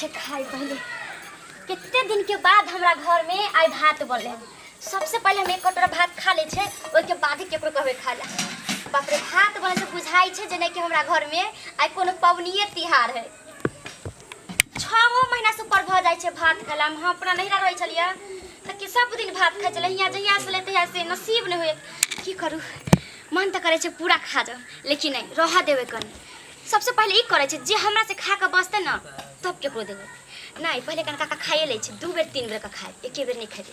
छे खाई पहले कितने दिन के बाद हमरा घर में आई भात बनले। सबसे पहले हम एक कटोरा भात खा ले छे, ओइ के बाद ही केकरो कहबे खा ला। बाप रे, भात बने से बुझाई छे जे कि हमरा घर में आई कोनो पवनीय तिहार है। 6 महीना से ऊपर भ जाय छे भात खाला। हम अपना नहिरा रहै छलिया त कि सब दिन भात खाइ छले। हिया जहिया से लेते है से नसीब न होए। की करू, मन त करे छे पूरा खा जा, लेकिन नहीं रह देवे कनी। सबसे पहले ई करे छे जे हमरा से खा के बचते न तब केकरो देवे। नहीं, पहले कन काका खाइए ले छे, 2 बेर 3 बेर का खाए, एके बेर नहीं खाए।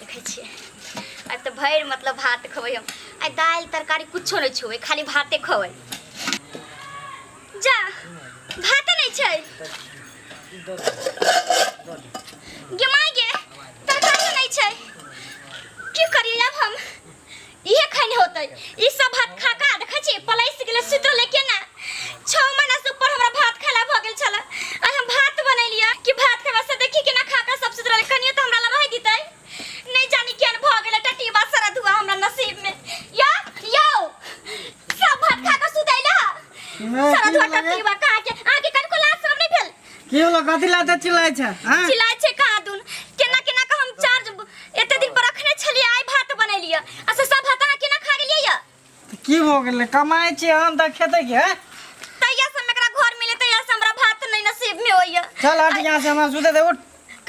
देखै छिए आज तो भैर मतलब भात खबै हम। आई दाल तरकारी कुछो नहीं छुए, खाली भाते खबै। जा भात नहीं छे गे माय गे, तरकारी नहीं छे। की करिए अब हम? इहे खाने होतै। ई सब भात खा का देखै छी पलाइस गेले सुतल लेके ना। 6 महीना से ऊपर हमरा भात खाला भ गेल छला। आज हम भात बनैलिया कि भात खाबा से देखि के ना खा का सब सुतल कनियो त हमरा ला रह दितै। नहीं जानी केन भ गेले टटी बा सारा धुआ हमरा नसीब में। यो सब भात खा का सुतैला सारा धुआ टटी बा का के आके कन को लाश सब नहीं भेल। की होला, कथि लाते चिल्लाय छ? हां चिल्लाय छे कहां दुन केना केना का हम चार्ज एते दिन पर रखने छलिए। आई भात बनैलिया अच्छा सब भात आके ना खा गेलिए या की हो गेले? कमाई छी हम त खेते के तैया से मेरा घर मिले तैया से हमरा भात नहीं नसीब में होइया। चल हट यहां से, हमरा सुते दे। उठ,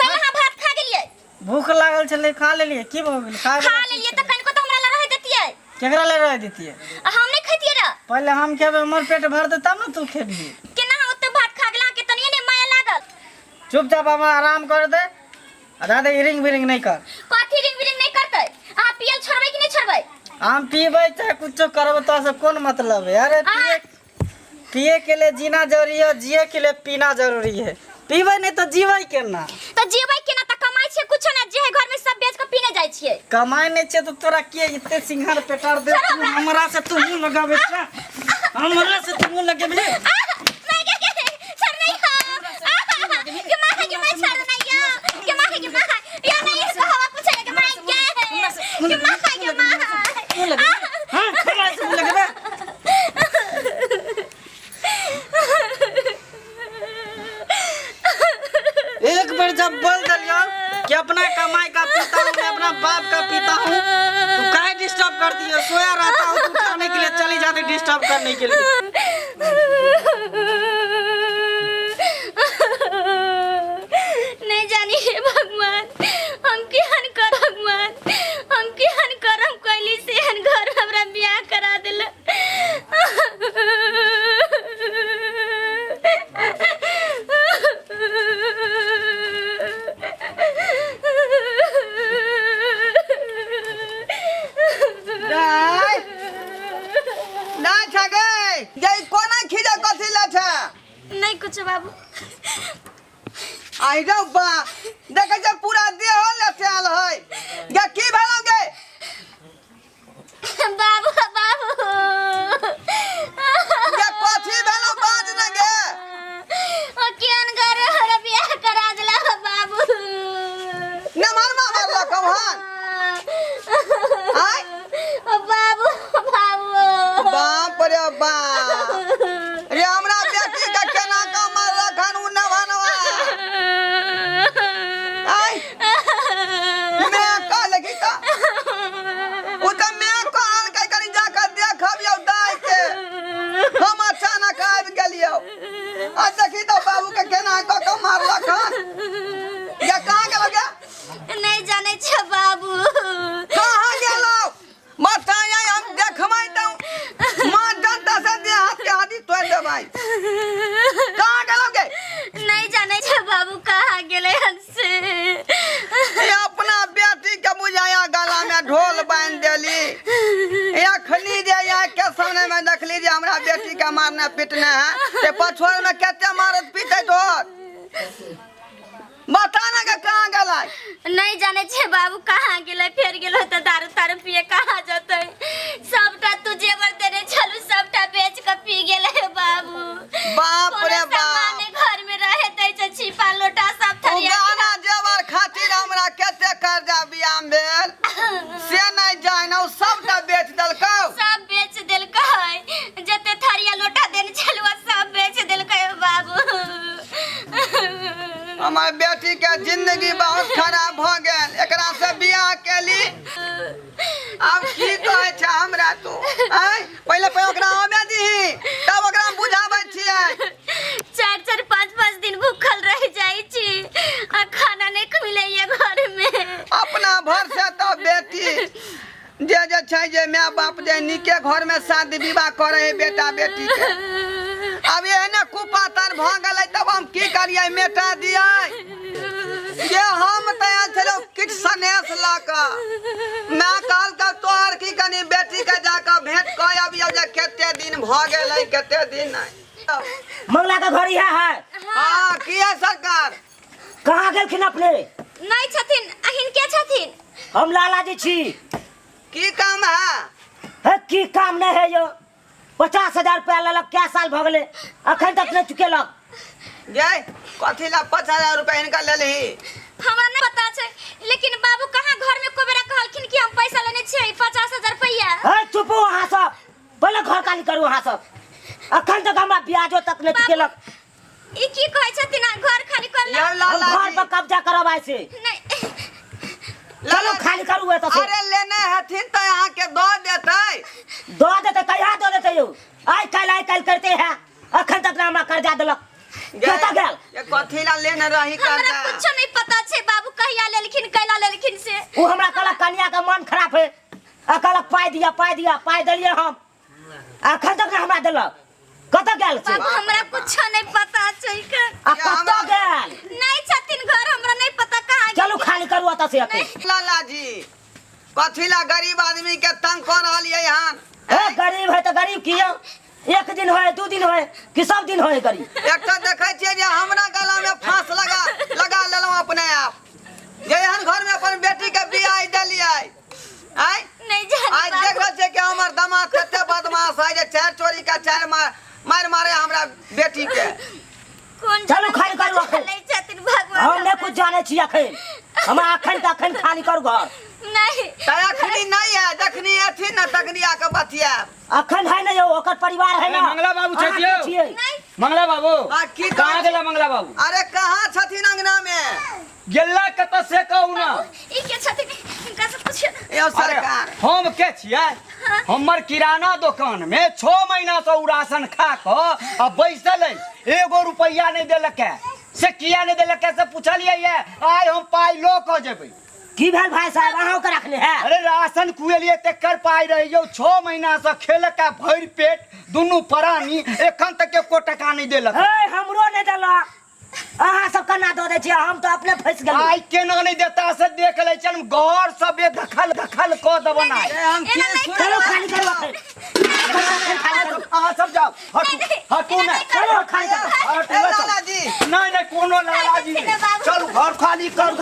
कहां भात खा गेलिए? भूख लागल छले, खा लेलिए। की हो गेल? खा लेलिए त कन को त हमरा ला रह देतिए। केकरा ले रह देतिए? हम नहीं खैतिए रे। पहले हम खेबे, हमर पेट भर दे तब न तू खेबी। केना ओते भात खा गेला के तनिए ने माया लागल। चुपचाप अब आराम कर दे, ज्यादा इरिंग बिरिंग नहीं कर। कथि रिंग बिरिंग नहीं करतै? आ पियल छोड़बै कि नहीं छोड़बै? हम पीबै चाहे कुछो करब तो से कौन मतलब है? अरे पिए के लिए जीना जरूरी है, जिए के लिए पीना जरूरी है। पीबै नहीं तो जीबै केना? तो जीबै केना? त कमाई छे कुछ ना जे है घर में सब बेच के पीने जाय छिए। कमाई नहीं छे तो तोरा के इतने सिंघार पेटार दे हमरा से तू मुंह लगावे छ? हमरा से तू मुंह लगावे? मैं के सर नहीं खा के मां के मैं सर नहीं के मां या नहीं इसको हवा पूछे के मां क्या है के मां हां हमरा से मुंह लगावे? एक बार जब बोल दिया कि अपना कमाई का पीता हूँ, मैं अपना बाप का पीता हूँ, तो काहे डिस्टर्ब करती है? सोया रहता हूँ तो उठाने के लिए चली जाती डिस्टर्ब करने के लिए। नहीं जानी हे भगवान, हम केहन कर भगवान, हम केहन करम कैली से हन घर हमरा बियाह करा देला। नहीं कुछ बाबू। आई रे बा, देखे जे पूरा देह लचाल है। या की भेलोगे? बाबू बाबू या कथि भेलो बाज न गे? ओ केन घर हमरा बियाह करा देला बाबू। न मरमा मारला कौन? आय ओ बाबू बाबू बाप रे बा, रे हमरा बेटी का केना का मारला खान उ नवा आय मैं का लगी का उ त मैं को आन के करी जाकर देखबियो दाई के। हम अचानक आबि गेलियो आ देखी तो बाबू के केना का मारला खान। या कहां गेलो गे? नहीं जाने छ बाबू। कहां गेलो? बताया हम देखबै त मां डंडा से दे हाथ के हाथी तोड़ देबै। कहां गेलो गे? नहीं जाने छ बाबू कहां गेले हमसे। ये अपना बेटी के बुझाया गला में ढोल बांध देली। या खली जे या के सामने में देखली जे हमरा बेटी के मारने पीटने है, ते पछोर में केते मारत पीटे तोर? बता ना के कहां गेलै? नहीं जाने छे बाबू कहां गेले। फेर गेलो त दारू तारू पिए कहां जतै? सबटा तू जेवर देने छलु सबटा बेच के पी गेले बाबू। बाप रे बाप, घर में रहे दै छ छिपा लोटा सब थरिया। गाना जेवर खातिर हमरा केते कर्जा बियाह भेल से नहीं जान, ओ सबटा बेच देलकौ। सब बेच देलकै, जते थरिया लोटा देने छलु सब बेच देलकै बाबू। जिंदगी बहुत खराब हो गेल एकरा से बियाह केली अब की कहै छै हमरा तू आय पहिले ओकरा आमे दीही तब ओकरा बुझाबै छियै 4-4 5-5 दिन भूखल रह जाई छी आ खाना नहीं मिलैया घर में। अपना भर से तो बेटी जे छै जे माय बाप जे नीके घर में शादी विवाह करे है बेटा बेटी के अब एहने कुपातर भ गेलै तब हम की करियै मेटा दियै जे हम तैयार छलो किछ सनेस ला क मैं कहल का तोहर की कनी बेटी के जाके भेंट कय अबियौ जे कते दिन भ गेलै कते दिन नहीं मंगला का घर यहाँ है। हां की है सरकार कहाँ गेलखिन अपने? नहीं छथिन अहिन के छथिन? हम लाला जी छी। की काम है की काम नहीं है यो 50,000 रुपया ललक क्या साल भ गेले अखन तक नहीं चुकेलक। जय कथी ला 50,000 रुपया इनका ले ली हमरा नहीं पता छै लेकिन बाबू कहाँ घर में कोबेरा कहलखिन कि हम पैसा लेने छियै 50,000 रुपया। है चुप वहाँ सब पहले घर खाली करू वहाँ सब अखन तक हमरा ब्याजो तक नहीं चुकेलक। ई की कहै छथिन घर खाली कर ले यार लाला घर जी पर कब्जा करब ऐसे नहीं चलो खाली करू है तो अरे लेने हथिन तो यहाँ के दो देते दो देते कहिया दो देते यो आई कल करते हैं अखन तक ना हमरा कर्जा देलक कता गेल ये कथी ला लेने रही हमरा कर्जा कुछ नहीं पता छै बाबू कहिया लेलखिन कैला लेलखिन से। वो हमरा कहलक कन्या का मन खराब है कहलक पाई दिया हम अखन तक ना हमरा देलक कता गेल छै बाबू हमरा कुछ नहीं पता छै आ कता गेल नहीं छथिन घर हमरा नहीं पता कहाँ चलो खाली करू अत से अखन लाला जी कथी ला गरीब आदमी के तंग कर रहलिए यहाँ ए गरीब है तो गरीब कियो एक दिन होए 2 दिन होए कि सब दिन होए गरीब एक तो देखे छिए जे हमरा गला में फांस लगा लेलौ अपने आप जे यहाँ घर में अपन बेटी के बियाह देलिए आय नहीं जान आज देखो छे कि हमर दामाद कते बदमाश है जे चार चोरी का चार मारे हमरा बेटी के कौन चलो खाली करू अखन नहीं छथिन भगवान हम ने कुछ जाने छी अखन हम अखन खाली करू घर नहीं तखनी नहीं है जखनी अथी न तखनी आके बतिया अखन है नहीं ओकर परिवार है ना मंगला बाबू अहाँ छथियो। के छियै? नहीं मंगला बाबू आ की कहाँ गेला मंगला बाबू अरे कहाँ छथिन अंगना में गेला कत से कहू ना ई के छथिन इनका से पूछिए ना। यो अरे सरकार हम के छियै हमर किराना दुकान में 6 महीना से उ राशन खा क आ बैसल है 1 रुपया नहीं देलक है से किया नहीं देलक है से पूछलिए ये आइ हम पाई लो क जेबै की भेल भाई साहब अहाँ के रखले है अरे राशन कुएलिए तेकर पाई रही जो 6 महीना से खेलक है भरि पेट दुनू प्राणी एखन तक एको टका नहीं देलक ए हमरो नहीं देलक अहाँ सब कना दो दे छी हम तो अपने फंस गेल आई केना नहीं देता से देख ले चल घर सब दखल क दबन आई हम की चलो खाली करू अखन अहाँ सब जाओ हटू ना चलो खाली करू लाला जी नहीं कोनो लाला जी चल घर खाली करू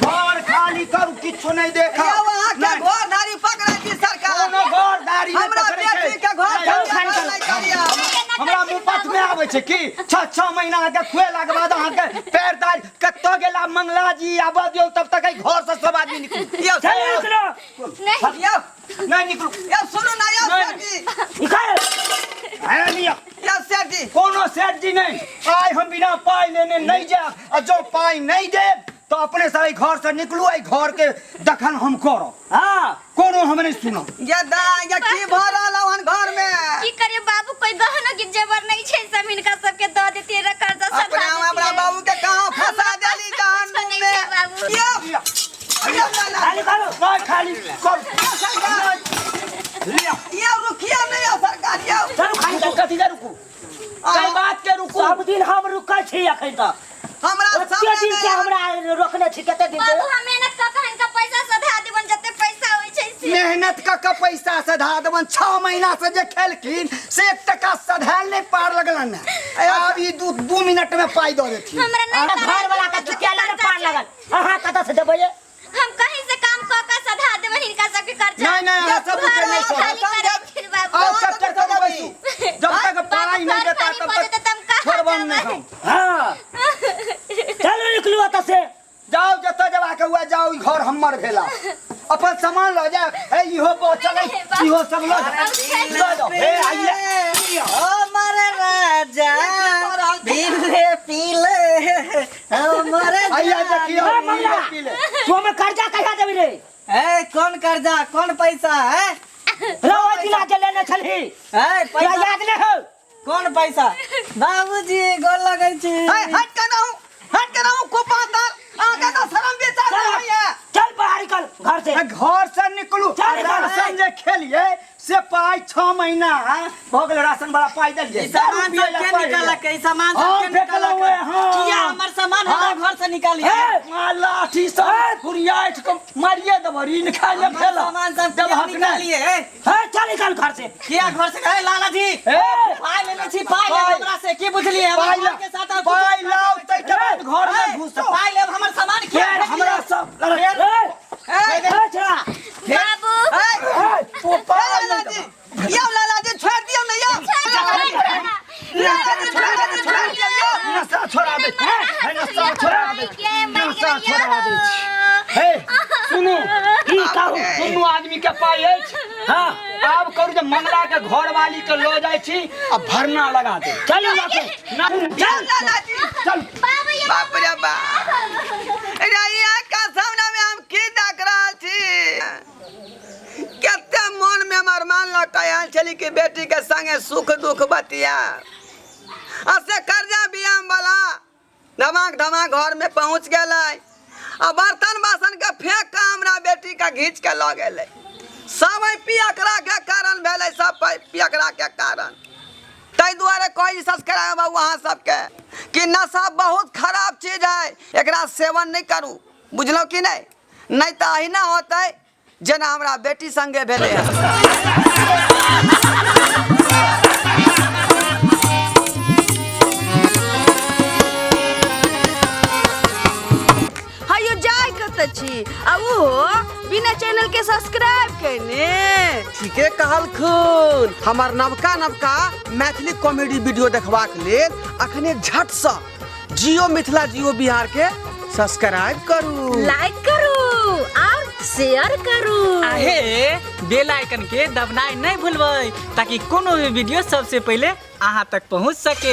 घर खाली करू किछो नहीं देखा या वहाँ के घरदारी पकड़े की सरकार कोनो घरदारी नहीं हमरा पकड़े बेटी के घर खाली करिया हमरा मुफ्त में आवे छै की 6 महीना के खुएला के बाद अहाँ के पैर दाल कत्तो गेला मंगला जी आबा दियो तब तक घर से सब आदमी निकलू यो चलो निकलो नहीं यो नहीं निकलू यो सुनो ना यो नहीं। सेठी निकल है लिया यो सेठी कोनो सेठ जी नहीं आइ हम बिना पाई लेने नहीं जाब और जो पाई नहीं देब तो अपने सारे घर से निकलू आई घर के दखन हम करो हां कोनो हम नहीं सुनो ये दा ये की भ रहल घर में की करिए बाबू कोई गहना की जेवर नहीं छै जमीन का सबके दे देती रे कर्जा सब अपने हमरा बाबू के कहां फंसा देली जहन्नुम में यो यो लाला खाली करू नहीं खाली कर लिया यो रुकिया नहीं हो सरकार यो चलो खाली करू कथी जा रुकू कई बात के रुकू सब दिन हम रुकै छी अखन तक हमरा कते दिन से हमरा रोकने छी कते दिन से बाबू हम मेहनत क के इनका पैसा सधा देबन जते पैसा होई छै से मेहनत का पैसा सधा देवन 6 महीना से जे खेलखिन से 1 टका सधाल नहीं पार लगलन अब ई 2 मिनट में पाई दो देथि हमरा नहीं अरे घर वाला का चुकेला ने पार लगल अहाँ कत से देबै हम कहीं से काम क के सधा देबन इनका सबके कर्जा नहीं नहीं सब कुछ नहीं खाली करे फिर बाबू और कब तक तो बैठू जब तक पढ़ाई नहीं देता तब तक छोड़बन नहीं हम हां चलो निकलू अत से जाओ जत जवा के हुआ जाओ ई घर हमर भेला अपन सामान ल जा ए इहो चले इहो सब ल जाओ हे आइए हमारे राजा दिल पीले भैया देखियो ए मंगला तू हमें कर्जा कहिया देबी रे ए कौन कर्जा कौन पैसा है रोज दिना जे लेने छलही ए तोरा पैसा याद नहीं हो कौन पैसा बाबूजी गोल लगै छी हट के ना को पातर आगे तो शर्म बेचारा है चल बाहर निकल घर से घर से निकलू चल, राशन जे खेलिए से पाई 6 महीना हो गेल राशन वाला पाई दलिए सामान सब के निकाला के सामान सब हाँ, के निकाला फेंकलहुँ है, हाँ। किया हमर सामान हमरा घर से निकालिए लाठी सब फुरियाट को मारिए दब ऋण खा ले हमर सामान सब जब किया हक निकालिए चल निकल घर से किया घर से गए लाला जी पाई लेने छी पाई ले हमरा से की बुझलिए हम के साथ आप पाई लाओ तै के बाद घर में घुस पाई ले हमर सामान किया हमरा सब चला बाबू तो पाई लाला जी यो लाला जी छोड़ दियो ना यो लाला जी छोड़ दियो नशा छोड़ा दे नशा छोड़ा दे नशा छोड़ा दे हे सुनो ई कहू दुनू आदमी के पाई अछि हां आब करू जे मंगला के घर वाली के लो जाय छी आ भरना लगा दे चल लाके चल लाला जी चल बाप रे बाप रैया का सामने में हम की देख रहल छी केते मन में अरमान लटकायल छली कि बेटी के संगे सुख दुख बतिया असे कर्जा बियाम वाला धमाक घर में पहुंच गेलै आ बर्तन बासन के फेंक के हमरा बेटी के घींच के ल गेलै सब पियकरा के कारण भेलै सब पियकरा के कारण तै दुआरे कोई सब्सक्राइब बाबू अहाँ सबके कि नशा बहुत खराब चीज है एकरा सेवन नहीं करू बुझलो कि नहीं तो अहिना होतै जेना हमरा बेटी संगे भेलै हायो जाय कत छी आ ओहो बिना चैनल के सब्सक्राइब करने ठीके कहलखुन हमर नवका मैथिली कॉमेडी वीडियो देखबाक लेल अखने झट से जियो मिथिला जियो बिहार के सब्सक्राइब करू लाइक करू और शेयर करू आहे बेल आइकन के दबनाइ नहीं भूलबै ताकि कोनो भी वीडियो सबसे पहले अहाँ तक पहुंच सके।